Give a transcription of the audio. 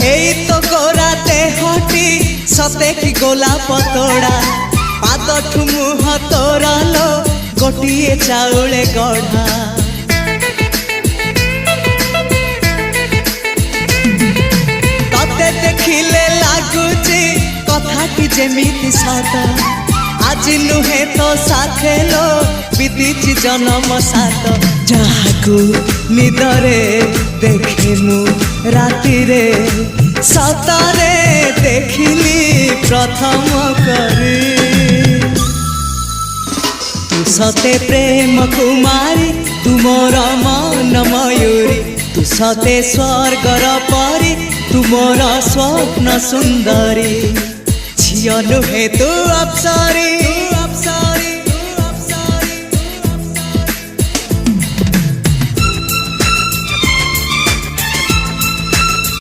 এই তো গোরাতে হটি সতে কি গোলাপ তোড়া পাদঠু মুহ তোরালো গোটিয়ে চাউলে গড়া ততে দেখিলে লাগুছি কথাটি যেমিতি সত আজি নুহে তো সাথে লো বিতিছি জনম সাত যাহাকু নিদরে দেখে মু রাতিরে সতরে দেখিলি প্রথম করে তু সতে প্রেম কুমারী তুমর মন ময়ূরী তু সতে স্বর্গর পরি তুমর স্বপ্ন সুন্দরী ঝিও নুহে তু অপ্সরী